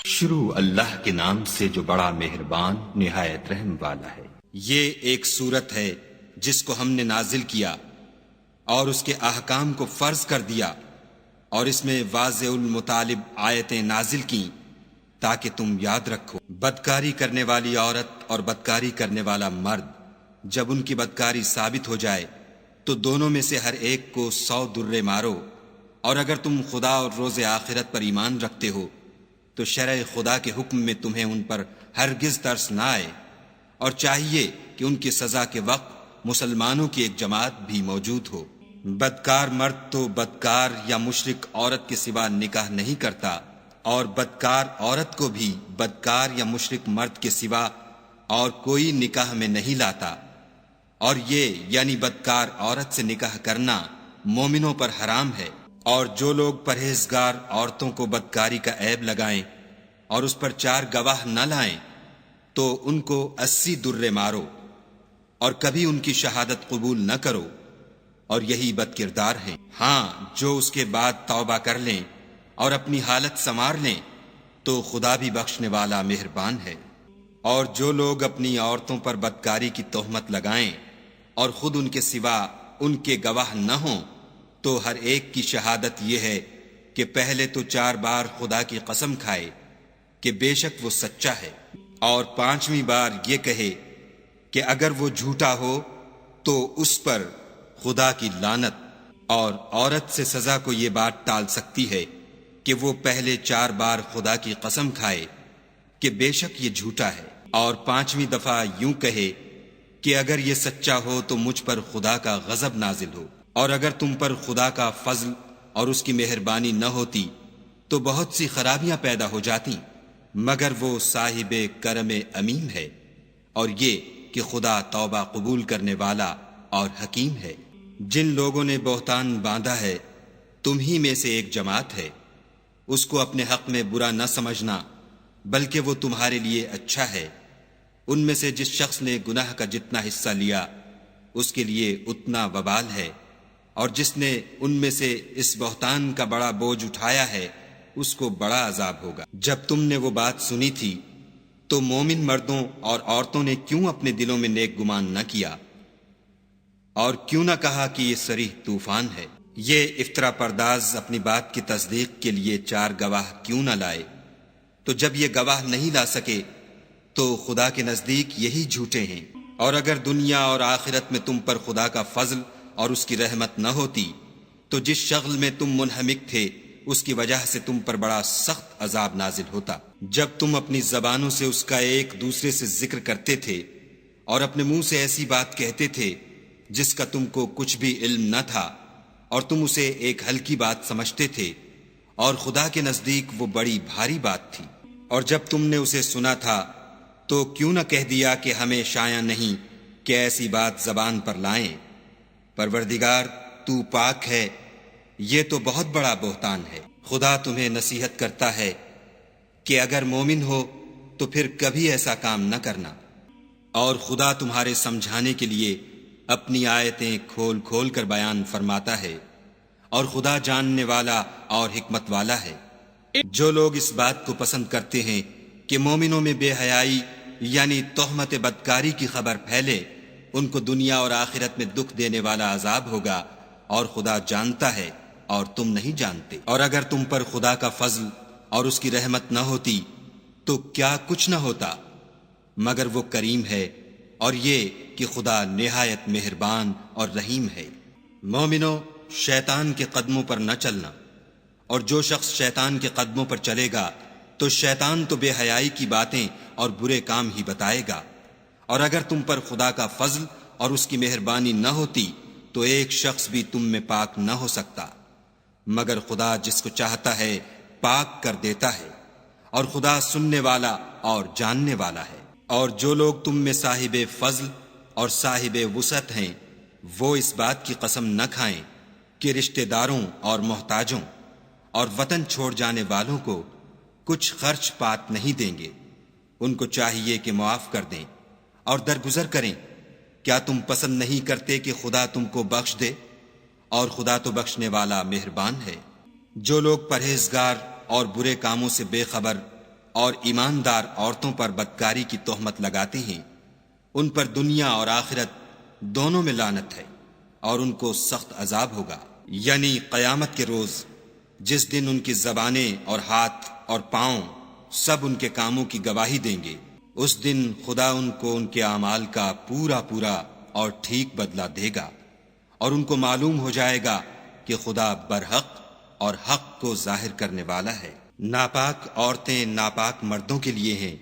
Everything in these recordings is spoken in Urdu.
شروع اللہ کے نام سے جو بڑا مہربان نہایت رحم والا ہے۔ یہ ایک سورت ہے جس کو ہم نے نازل کیا اور اس کے احکام کو فرض کر دیا، اور اس میں واضح المطالب آیتیں نازل کیں تاکہ تم یاد رکھو۔ بدکاری کرنے والی عورت اور بدکاری کرنے والا مرد جب ان کی بدکاری ثابت ہو جائے تو دونوں میں سے ہر ایک کو 100 درے مارو، اور اگر تم خدا اور روز آخرت پر ایمان رکھتے ہو تو شرع خدا کے حکم میں تمہیں ان پر ہرگز ترس نہ آئے، اور چاہیے کہ ان کی سزا کے وقت مسلمانوں کی ایک جماعت بھی موجود ہو۔ بدکار مرد تو بدکار یا مشرک عورت کے سوا نکاح نہیں کرتا، اور بدکار عورت کو بھی بدکار یا مشرک مرد کے سوا اور کوئی نکاح میں نہیں لاتا، اور یہ یعنی بدکار عورت سے نکاح کرنا مومنوں پر حرام ہے۔ اور جو لوگ پرہیزگار عورتوں کو بدکاری کا عیب لگائیں اور اس پر 4 گواہ نہ لائیں تو ان کو 80 درے مارو، اور کبھی ان کی شہادت قبول نہ کرو، اور یہی بد کردار ہیں۔ ہاں، جو اس کے بعد توبہ کر لیں اور اپنی حالت سنوار لیں تو خدا بھی بخشنے والا مہربان ہے۔ اور جو لوگ اپنی عورتوں پر بدکاری کی تہمت لگائیں اور خود ان کے سوا ان کے گواہ نہ ہوں تو ہر ایک کی شہادت یہ ہے کہ پہلے تو 4 بار خدا کی قسم کھائے کہ بے شک وہ سچا ہے، اور 5ویں بار یہ کہے کہ اگر وہ جھوٹا ہو تو اس پر خدا کی لعنت۔ اور عورت سے سزا کو یہ بات ٹال سکتی ہے کہ وہ پہلے 4 بار خدا کی قسم کھائے کہ بے شک یہ جھوٹا ہے، اور 5ویں دفعہ یوں کہے کہ اگر یہ سچا ہو تو مجھ پر خدا کا غضب نازل ہو۔ اور اگر تم پر خدا کا فضل اور اس کی مہربانی نہ ہوتی تو بہت سی خرابیاں پیدا ہو جاتی، مگر وہ صاحب کرم امیم ہے، اور یہ کہ خدا توبہ قبول کرنے والا اور حکیم ہے۔ جن لوگوں نے بہتان باندھا ہے تم ہی میں سے ایک جماعت ہے، اس کو اپنے حق میں برا نہ سمجھنا بلکہ وہ تمہارے لیے اچھا ہے۔ ان میں سے جس شخص نے گناہ کا جتنا حصہ لیا اس کے لیے اتنا وبال ہے، اور جس نے ان میں سے اس بہتان کا بڑا بوجھ اٹھایا ہے اس کو بڑا عذاب ہوگا۔ جب تم نے وہ بات سنی تھی تو مومن مردوں اور عورتوں نے کیوں اپنے دلوں میں نیک گمان نہ کیا، اور کیوں نہ کہا کہ یہ صریح طوفان ہے؟ یہ افطرا پرداز اپنی بات کی تصدیق کے لیے 4 گواہ کیوں نہ لائے؟ تو جب یہ گواہ نہیں لا سکے تو خدا کے نزدیک یہی جھوٹے ہیں۔ اور اگر دنیا اور آخرت میں تم پر خدا کا فضل اور اس کی رحمت نہ ہوتی تو جس شغل میں تم منہمک تھے اس کی وجہ سے تم پر بڑا سخت عذاب نازل ہوتا۔ جب تم اپنی زبانوں سے اس کا ایک دوسرے سے ذکر کرتے تھے اور اپنے منہ سے ایسی بات کہتے تھے جس کا تم کو کچھ بھی علم نہ تھا، اور تم اسے ایک ہلکی بات سمجھتے تھے، اور خدا کے نزدیک وہ بڑی بھاری بات تھی۔ اور جب تم نے اسے سنا تھا تو کیوں نہ کہہ دیا کہ ہمیں شایع نہیں کہ ایسی بات زبان پر لائیں؟ پروردگار تو پاک ہے، یہ تو بہت بڑا بہتان ہے۔ خدا تمہیں نصیحت کرتا ہے کہ اگر مومن ہو تو پھر کبھی ایسا کام نہ کرنا، اور خدا تمہارے سمجھانے کے لیے اپنی آیتیں کھول کھول کر بیان فرماتا ہے، اور خدا جاننے والا اور حکمت والا ہے۔ جو لوگ اس بات کو پسند کرتے ہیں کہ مومنوں میں بے حیائی یعنی تہمت بدکاری کی خبر پھیلے، ان کو دنیا اور آخرت میں دکھ دینے والا عذاب ہوگا، اور خدا جانتا ہے اور تم نہیں جانتے۔ اور اگر تم پر خدا کا فضل اور اس کی رحمت نہ ہوتی تو کیا کچھ نہ ہوتا، مگر وہ کریم ہے، اور یہ کہ خدا نہایت مہربان اور رحیم ہے۔ مومنو، شیطان کے قدموں پر نہ چلنا، اور جو شخص شیطان کے قدموں پر چلے گا تو شیطان تو بے حیائی کی باتیں اور برے کام ہی بتائے گا۔ اور اگر تم پر خدا کا فضل اور اس کی مہربانی نہ ہوتی تو ایک شخص بھی تم میں پاک نہ ہو سکتا، مگر خدا جس کو چاہتا ہے پاک کر دیتا ہے، اور خدا سننے والا اور جاننے والا ہے۔ اور جو لوگ تم میں صاحب فضل اور صاحب وسعت ہیں وہ اس بات کی قسم نہ کھائیں کہ رشتہ داروں اور محتاجوں اور وطن چھوڑ جانے والوں کو کچھ خرچ پات نہیں دیں گے۔ ان کو چاہیے کہ معاف کر دیں اور درگزر کریں۔ کیا تم پسند نہیں کرتے کہ خدا تم کو بخش دے؟ اور خدا تو بخشنے والا مہربان ہے۔ جو لوگ پرہیزگار اور برے کاموں سے بے خبر اور ایماندار عورتوں پر بدکاری کی تہمت لگاتے ہیں ان پر دنیا اور آخرت دونوں میں لعنت ہے اور ان کو سخت عذاب ہوگا، یعنی قیامت کے روز جس دن ان کی زبانیں اور ہاتھ اور پاؤں سب ان کے کاموں کی گواہی دیں گے، اس دن خدا ان کو ان کے اعمال کا پورا پورا اور ٹھیک بدلہ دے گا، اور ان کو معلوم ہو جائے گا کہ خدا برحق اور حق کو ظاہر کرنے والا ہے۔ ناپاک عورتیں ناپاک مردوں کے لیے ہیں،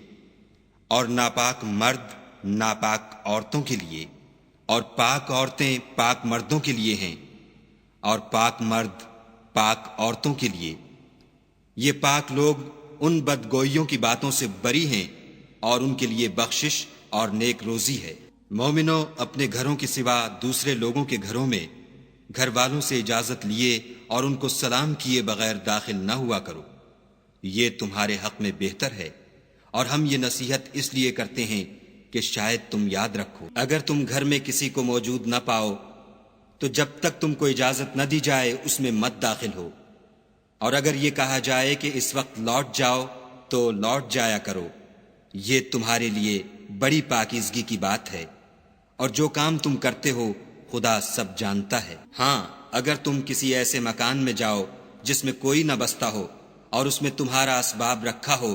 اور ناپاک مرد ناپاک عورتوں کے لیے، اور پاک عورتیں پاک مردوں کے لیے ہیں، اور پاک مرد پاک عورتوں کے لیے۔ یہ پاک لوگ ان بدگوئیوں کی باتوں سے بری ہیں اور ان کے لیے بخشش اور نیک روزی ہے۔ مومنو، اپنے گھروں کے سوا دوسرے لوگوں کے گھروں میں گھر والوں سے اجازت لیے اور ان کو سلام کیے بغیر داخل نہ ہوا کرو، یہ تمہارے حق میں بہتر ہے، اور ہم یہ نصیحت اس لیے کرتے ہیں کہ شاید تم یاد رکھو۔ اگر تم گھر میں کسی کو موجود نہ پاؤ تو جب تک تم کو اجازت نہ دی جائے اس میں مت داخل ہو، اور اگر یہ کہا جائے کہ اس وقت لوٹ جاؤ تو لوٹ جایا کرو، یہ تمہارے لیے بڑی پاکیزگی کی بات ہے، اور جو کام تم کرتے ہو خدا سب جانتا ہے۔ ہاں، اگر تم کسی ایسے مکان میں جاؤ جس میں کوئی نہ بستا ہو اور اس میں تمہارا اسباب رکھا ہو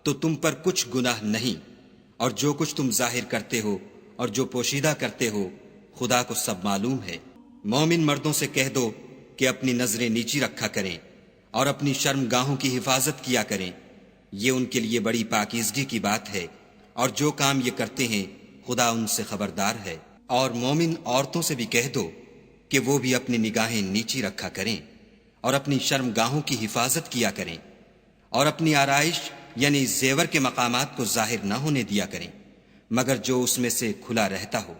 تو تم پر کچھ گناہ نہیں، اور جو کچھ تم ظاہر کرتے ہو اور جو پوشیدہ کرتے ہو خدا کو سب معلوم ہے۔ مومن مردوں سے کہہ دو کہ اپنی نظریں نیچی رکھا کریں اور اپنی شرم گاہوں کی حفاظت کیا کریں، یہ ان کے لیے بڑی پاکیزگی کی بات ہے، اور جو کام یہ کرتے ہیں خدا ان سے خبردار ہے۔ اور مومن عورتوں سے بھی کہہ دو کہ وہ بھی اپنی نگاہیں نیچی رکھا کریں اور اپنی شرم گاہوں کی حفاظت کیا کریں، اور اپنی آرائش یعنی زیور کے مقامات کو ظاہر نہ ہونے دیا کریں مگر جو اس میں سے کھلا رہتا ہو،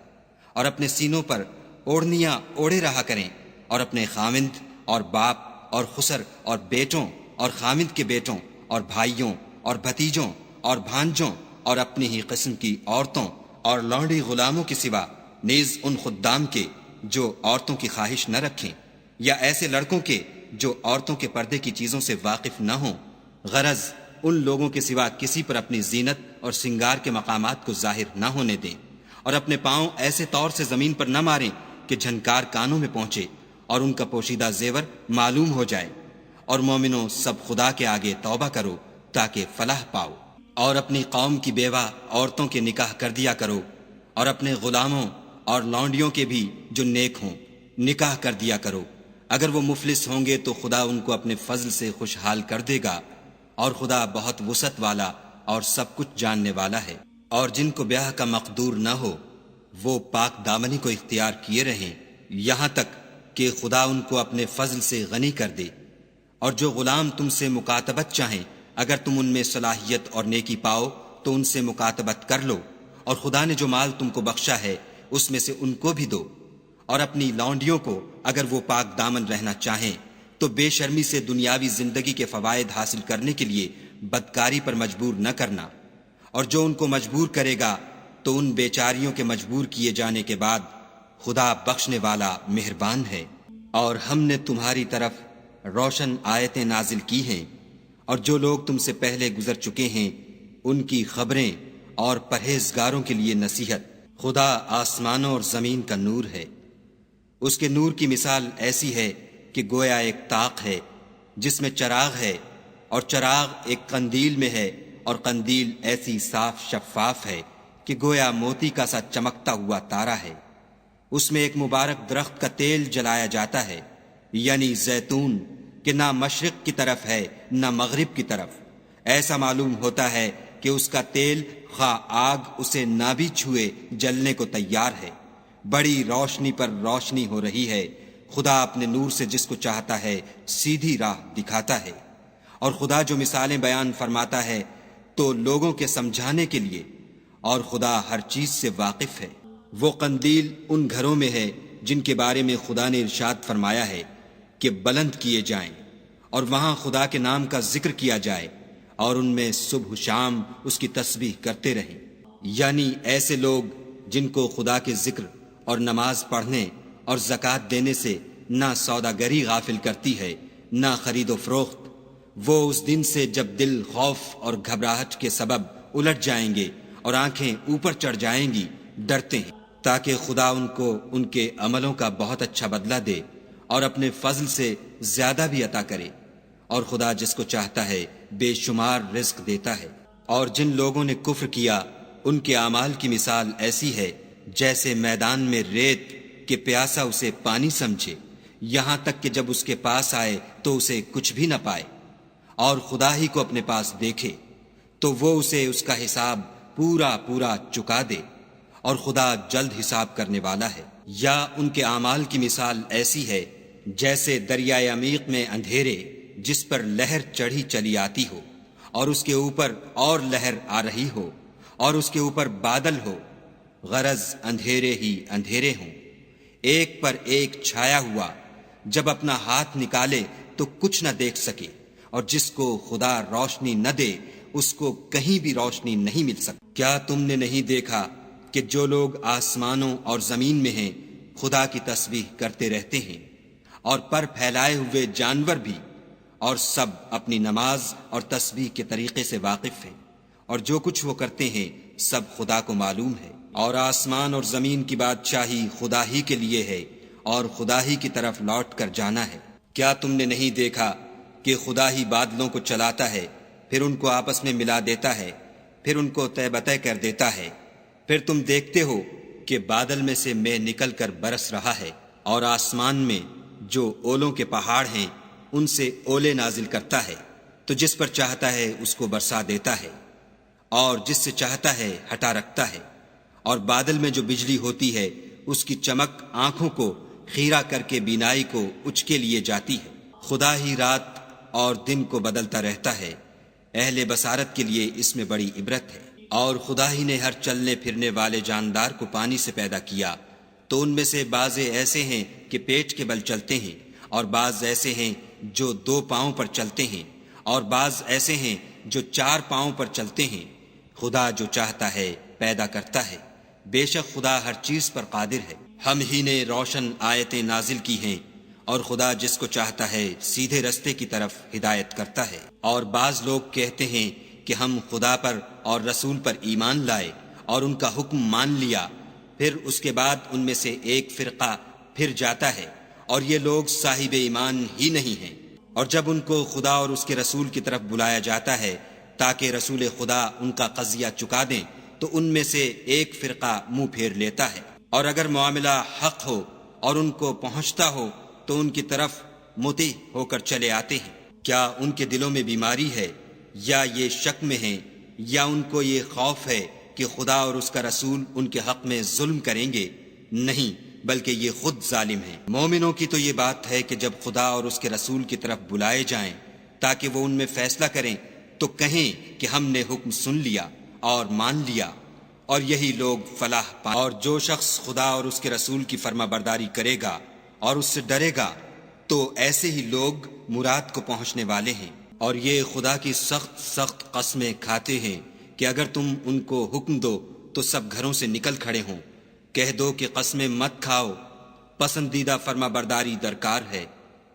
اور اپنے سینوں پر اوڑھنیاں اوڑھے رہا کریں، اور اپنے خاوند اور باپ اور خسر اور بیٹوں اور خاوند کے بیٹوں اور بھائیوں اور بھتیجوں اور بھانجوں اور اپنی ہی قسم کی عورتوں اور لونڈی غلاموں کے سوا نیز ان خدام کے جو عورتوں کی خواہش نہ رکھیں، یا ایسے لڑکوں کے جو عورتوں کے پردے کی چیزوں سے واقف نہ ہوں، غرض ان لوگوں کے سوا کسی پر اپنی زینت اور سنگار کے مقامات کو ظاہر نہ ہونے دیں، اور اپنے پاؤں ایسے طور سے زمین پر نہ ماریں کہ جھنکار کانوں میں پہنچے اور ان کا پوشیدہ زیور معلوم ہو جائے۔ اور مومنوں، سب خدا کے آگے توبہ کرو تاکہ فلاح پاؤ، اور اپنی قوم کی بیوہ عورتوں کے نکاح کر دیا کرو، اور اپنے غلاموں اور لونڈیوں کے بھی جو نیک ہوں نکاح کر دیا کرو۔ اگر وہ مفلس ہوں گے تو خدا ان کو اپنے فضل سے خوشحال کر دے گا، اور خدا بہت وسعت والا اور سب کچھ جاننے والا ہے۔ اور جن کو بیاہ کا مقدور نہ ہو وہ پاک دامنی کو اختیار کیے رہیں یہاں تک کہ خدا ان کو اپنے فضل سے غنی کر دے۔ اور جو غلام تم سے مکاتبت چاہیں، اگر تم ان میں صلاحیت اور نیکی پاؤ تو ان سے مکاتبت کر لو، اور خدا نے جو مال تم کو بخشا ہے اس میں سے ان کو بھی دو۔ اور اپنی لونڈیوں کو اگر وہ پاک دامن رہنا چاہیں تو بے شرمی سے دنیاوی زندگی کے فوائد حاصل کرنے کے لیے بدکاری پر مجبور نہ کرنا، اور جو ان کو مجبور کرے گا تو ان بیچاریوں کے مجبور کیے جانے کے بعد خدا بخشنے والا مہربان ہے۔ اور ہم نے تمہاری طرف روشن آیتیں نازل کی ہیں، اور جو لوگ تم سے پہلے گزر چکے ہیں ان کی خبریں اور پرہیزگاروں کے لیے نصیحت۔ خدا آسمانوں اور زمین کا نور ہے، اس کے نور کی مثال ایسی ہے کہ گویا ایک طاق ہے جس میں چراغ ہے، اور چراغ ایک قندیل میں ہے، اور قندیل ایسی صاف شفاف ہے کہ گویا موتی کا سا چمکتا ہوا تارا ہے۔ اس میں ایک مبارک درخت کا تیل جلایا جاتا ہے، یعنی زیتون، کہ نہ مشرق کی طرف ہے نہ مغرب کی طرف۔ ایسا معلوم ہوتا ہے کہ اس کا تیل خواہ آگ اسے نہ بھی چھوئے جلنے کو تیار ہے۔ بڑی روشنی پر روشنی ہو رہی ہے۔ خدا اپنے نور سے جس کو چاہتا ہے سیدھی راہ دکھاتا ہے۔ اور خدا جو مثالیں بیان فرماتا ہے تو لوگوں کے سمجھانے کے لیے، اور خدا ہر چیز سے واقف ہے۔ وہ قندیل ان گھروں میں ہے جن کے بارے میں خدا نے ارشاد فرمایا ہے کہ بلند کیے جائیں، اور وہاں خدا کے نام کا ذکر کیا جائے، اور ان میں صبح و شام اس کی تسبیح کرتے رہیں۔ یعنی ایسے لوگ جن کو خدا کے ذکر اور نماز پڑھنے اور زکوٰۃ دینے سے نہ سوداگری غافل کرتی ہے نہ خرید و فروخت، وہ اس دن سے جب دل خوف اور گھبراہٹ کے سبب الٹ جائیں گے اور آنکھیں اوپر چڑھ جائیں گی ڈرتے ہیں، تاکہ خدا ان کو ان کے عملوں کا بہت اچھا بدلہ دے اور اپنے فضل سے زیادہ بھی عطا کرے، اور خدا جس کو چاہتا ہے بے شمار رزق دیتا ہے۔ اور جن لوگوں نے کفر کیا ان کے اعمال کی مثال ایسی ہے جیسے میدان میں ریت کہ پیاسا اسے پانی سمجھے، یہاں تک کہ جب اس کے پاس آئے تو اسے کچھ بھی نہ پائے، اور خدا ہی کو اپنے پاس دیکھے تو وہ اسے اس کا حساب پورا پورا چکا دے، اور خدا جلد حساب کرنے والا ہے۔ یا ان کے اعمال کی مثال ایسی ہے جیسے دریائے عمیق میں اندھیرے جس پر لہر چڑھی چلی آتی ہو، اور اس کے اوپر اور لہر آ رہی ہو، اور اس کے اوپر بادل ہو، غرض اندھیرے ہی اندھیرے ہوں، ایک پر ایک چھایا ہوا، جب اپنا ہاتھ نکالے تو کچھ نہ دیکھ سکے، اور جس کو خدا روشنی نہ دے اس کو کہیں بھی روشنی نہیں مل سکتی۔ کیا تم نے نہیں دیکھا کہ جو لوگ آسمانوں اور زمین میں ہیں خدا کی تسبیح کرتے رہتے ہیں، اور پر پھیلائے ہوئے جانور بھی، اور سب اپنی نماز اور تسبیح کے طریقے سے واقف ہیں، اور جو کچھ وہ کرتے ہیں سب خدا کو معلوم ہے، اور آسمان اور زمین کی بادشاہی خدا ہی کے لیے ہے، اور خدا ہی کی طرف لوٹ کر جانا ہے۔ کیا تم نے نہیں دیکھا کہ خدا ہی بادلوں کو چلاتا ہے، پھر ان کو آپس میں ملا دیتا ہے، پھر ان کو تہ بتہ کر دیتا ہے، پھر تم دیکھتے ہو کہ بادل میں سے مے نکل کر برس رہا ہے، اور آسمان میں جو اولوں کے پہاڑ ہیں ان سے اولے نازل کرتا ہے، تو جس پر چاہتا ہے اس کو برسا دیتا ہے، اور جس سے چاہتا ہے ہٹا رکھتا ہے، اور بادل میں جو بجلی ہوتی ہے اس کی چمک آنکھوں کو خیرہ کر کے بینائی کو اچکے لیے جاتی ہے۔ خدا ہی رات اور دن کو بدلتا رہتا ہے، اہل بصارت کے لیے اس میں بڑی عبرت ہے۔ اور خدا ہی نے ہر چلنے پھرنے والے جاندار کو پانی سے پیدا کیا، تو ان میں سے بعض ایسے ہیں کہ پیٹ کے بل چلتے ہیں، اور بعض ایسے ہیں جو 2 پاؤں پر چلتے ہیں، اور بعض ایسے ہیں جو 4 پاؤں پر چلتے ہیں۔ خدا جو چاہتا ہے پیدا کرتا ہے، بے شک خدا ہر چیز پر قادر ہے۔ ہم ہی نے روشن آیتیں نازل کی ہیں، اور خدا جس کو چاہتا ہے سیدھے رستے کی طرف ہدایت کرتا ہے۔ اور بعض لوگ کہتے ہیں کہ ہم خدا پر اور رسول پر ایمان لائے اور ان کا حکم مان لیا، پھر اس کے بعد ان میں سے ایک فرقہ پھر جاتا ہے، اور یہ لوگ صاحب ایمان ہی نہیں ہیں۔ اور جب ان کو خدا اور اس کے رسول کی طرف بلایا جاتا ہے تاکہ رسول خدا ان کا قضیہ چکا دیں، تو ان میں سے ایک فرقہ منہ پھیر لیتا ہے، اور اگر معاملہ حق ہو اور ان کو پہنچتا ہو تو ان کی طرف مطیع ہو کر چلے آتے ہیں۔ کیا ان کے دلوں میں بیماری ہے، یا یہ شک میں ہیں، یا ان کو یہ خوف ہے کہ خدا اور اس کا رسول ان کے حق میں ظلم کریں گے؟ نہیں، بلکہ یہ خود ظالم ہیں۔ مومنوں کی تو یہ بات ہے کہ جب خدا اور اس کے رسول کی طرف بلائے جائیں تاکہ وہ ان میں فیصلہ کریں تو کہیں کہ ہم نے حکم سن لیا اور مان لیا، اور یہی لوگ فلاح پائیں۔ اور جو شخص خدا اور اس کے رسول کی فرما برداری کرے گا اور اس سے ڈرے گا تو ایسے ہی لوگ مراد کو پہنچنے والے ہیں۔ اور یہ خدا کی سخت سخت قسمیں کھاتے ہیں کہ اگر تم ان کو حکم دو تو سب گھروں سے نکل کھڑے ہوں۔ کہہ دو کہ قسمیں مت کھاؤ، پسندیدہ فرما برداری درکار ہے،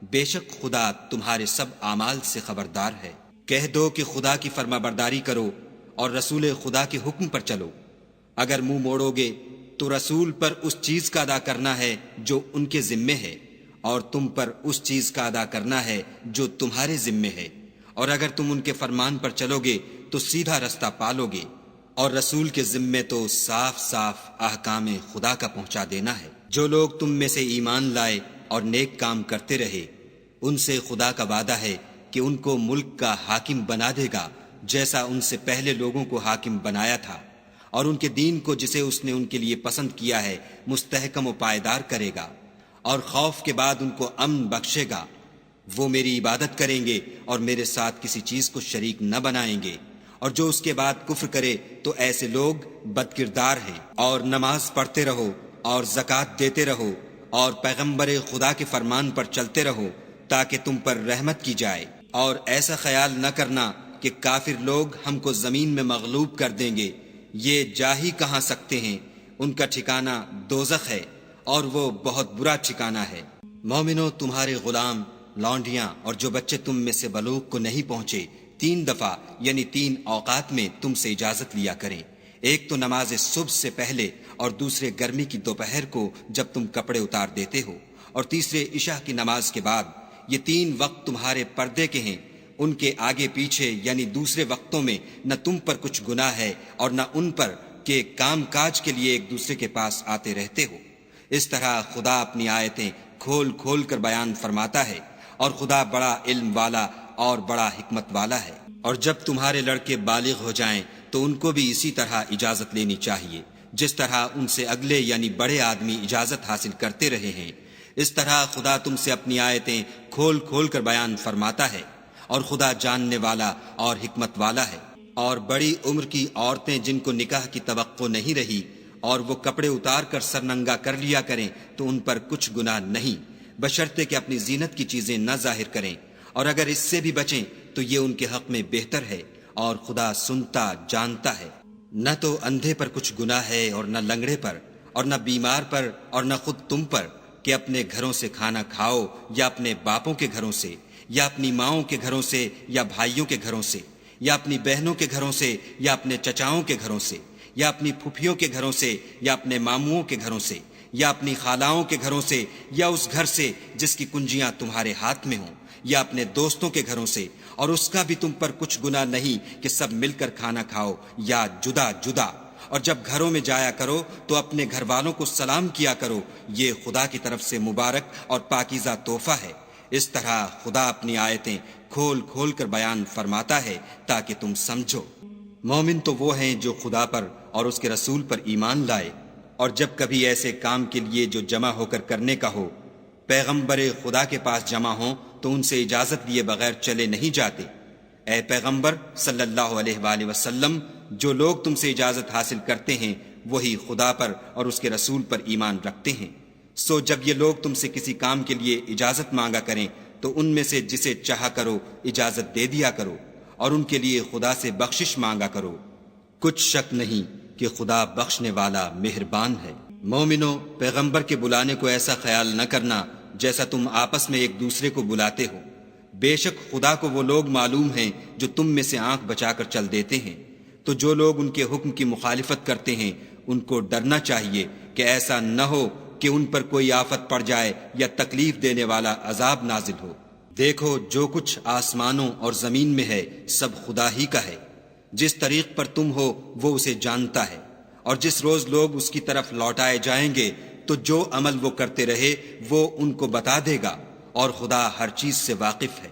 بے شک خدا تمہارے سب اعمال سے خبردار ہے۔ کہہ دو کہ خدا کی فرما برداری کرو اور رسول خدا کے حکم پر چلو۔ اگر منہ موڑو گے تو رسول پر اس چیز کا ادا کرنا ہے جو ان کے ذمے ہے، اور تم پر اس چیز کا ادا کرنا ہے جو تمہارے ذمے ہے، اور اگر تم ان کے فرمان پر چلو گے تو سیدھا رستہ پالو گے۔ اور رسول کے ذمے تو صاف صاف احکام خدا کا پہنچا دینا ہے۔ جو لوگ تم میں سے ایمان لائے اور نیک کام کرتے رہے ان سے خدا کا وعدہ ہے کہ ان کو ملک کا حاکم بنا دے گا جیسا ان سے پہلے لوگوں کو حاکم بنایا تھا، اور ان کے دین کو جسے اس نے ان کے لیے پسند کیا ہے مستحکم و پائیدار کرے گا، اور خوف کے بعد ان کو امن بخشے گا۔ وہ میری عبادت کریں گے اور میرے ساتھ کسی چیز کو شریک نہ بنائیں گے، اور جو اس کے بعد کفر کرے تو ایسے لوگ بد کردار ہیں۔ اور نماز پڑھتے رہو اور زکوٰۃ دیتے رہو اور پیغمبر خدا کے فرمان پر چلتے رہو تاکہ تم پر رحمت کی جائے، اور ایسا خیال نہ کرنا کہ کافر لوگ ہم کو زمین میں مغلوب کر دیں گے، یہ جا ہی کہاں سکتے ہیں، ان کا ٹھکانہ دوزخ ہے اور وہ بہت برا ٹھکانہ ہے۔ مومنو، تمہارے غلام لونڈیاں اور جو بچے تم میں سے بلوغ کو نہیں پہنچے 3 دفعہ یعنی 3 اوقات میں تم سے اجازت لیا کریں، ایک تو نماز صبح سے پہلے اور دوسرے گرمی کی دوپہر کو جب تم کپڑے اتار دیتے ہو، اور تیسرے عشاء کی نماز کے بعد۔ یہ 3 وقت تمہارے پردے کے ہیں، ان کے آگے پیچھے یعنی دوسرے وقتوں میں نہ تم پر کچھ گناہ ہے اور نہ ان پر کہ کام کاج کے لیے ایک دوسرے کے پاس آتے رہتے ہو۔ اس طرح خدا اپنی آیتیں کھول کھول کر بیان فرماتا ہے، اور خدا بڑا علم والا اور بڑا حکمت والا ہے۔ اور جب تمہارے لڑکے بالغ ہو جائیں تو ان کو بھی اسی طرح اجازت لینی چاہیے، جس طرح ان سے اگلے یعنی بڑے آدمی اجازت حاصل کرتے رہے ہیں۔ اس طرح خدا تم سے اپنی آیتیں کھول کھول کر بیان فرماتا ہے، اور خدا جاننے والا اور حکمت والا ہے۔ اور بڑی عمر کی عورتیں جن کو نکاح کی توقع نہیں رہی اور وہ کپڑے اتار کر سر ننگا کر لیا کریں تو ان پر کچھ گناہ نہیں، بشرطے کہ اپنی زینت کی چیزیں نہ ظاہر کریں، اور اگر اس سے بھی بچیں تو یہ ان کے حق میں بہتر ہے، اور خدا سنتا جانتا ہے۔ نہ تو اندھے پر کچھ گناہ ہے اور نہ لنگڑے پر اور نہ بیمار پر اور نہ خود تم پر کہ اپنے گھروں سے کھانا کھاؤ یا اپنے باپوں کے گھروں سے یا اپنی ماؤں کے گھروں سے یا بھائیوں کے گھروں سے یا اپنی بہنوں کے گھروں سے یا اپنے چچاؤں کے گھروں سے یا اپنی پھوپھیوں کے گھروں سے یا اپنے ماموؤں کے گھروں سے یا اپنی خالاؤں کے گھروں سے یا اس گھر سے جس کی کنجیاں تمہارے ہاتھ میں ہوں یا اپنے دوستوں کے گھروں سے، اور اس کا بھی تم پر کچھ گناہ نہیں کہ سب مل کر کھانا کھاؤ یا جدا جدا۔ اور جب گھروں میں جایا کرو تو اپنے گھر والوں کو سلام کیا کرو، یہ خدا کی طرف سے مبارک اور پاکیزہ تحفہ ہے۔ اس طرح خدا اپنی آیتیں کھول کھول کر بیان فرماتا ہے تاکہ تم سمجھو۔ مومن تو وہ ہیں جو خدا پر اور اس کے رسول پر ایمان لائے، اور جب کبھی ایسے کام کے لیے جو جمع ہو کر کرنے کا ہو پیغمبر خدا کے پاس جمع ہوں تو ان سے اجازت لیے بغیر چلے نہیں جاتے۔ اے پیغمبر صلی اللہ علیہ وآلہ وسلم، جو لوگ تم سے اجازت حاصل کرتے ہیں وہی خدا پر اور اس کے رسول پر ایمان رکھتے ہیں۔ سو جب یہ لوگ تم سے کسی کام کے لیے اجازت مانگا کریں تو ان میں سے جسے چاہا کرو اجازت دے دیا کرو، اور ان کے لیے خدا سے بخشش مانگا کرو، کچھ شک نہیں کہ خدا بخشنے والا مہربان ہے۔ مومنو، پیغمبر کے بلانے کو ایسا خیال نہ کرنا جیسا تم آپس میں ایک دوسرے کو بلاتے ہو، بے شک خدا کو وہ لوگ معلوم ہیں جو تم میں سے آنکھ بچا کر چل دیتے ہیں۔ تو جو لوگ ان کے حکم کی مخالفت کرتے ہیں ان کو ڈرنا چاہیے کہ ایسا نہ ہو کہ ان پر کوئی آفت پڑ جائے یا تکلیف دینے والا عذاب نازل ہو۔ دیکھو، جو کچھ آسمانوں اور زمین میں ہے سب خدا ہی کا ہے، جس طریق پر تم ہو وہ اسے جانتا ہے، اور جس روز لوگ اس کی طرف لوٹائے جائیں گے تو جو عمل وہ کرتے رہے وہ ان کو بتا دے گا، اور خدا ہر چیز سے واقف ہے۔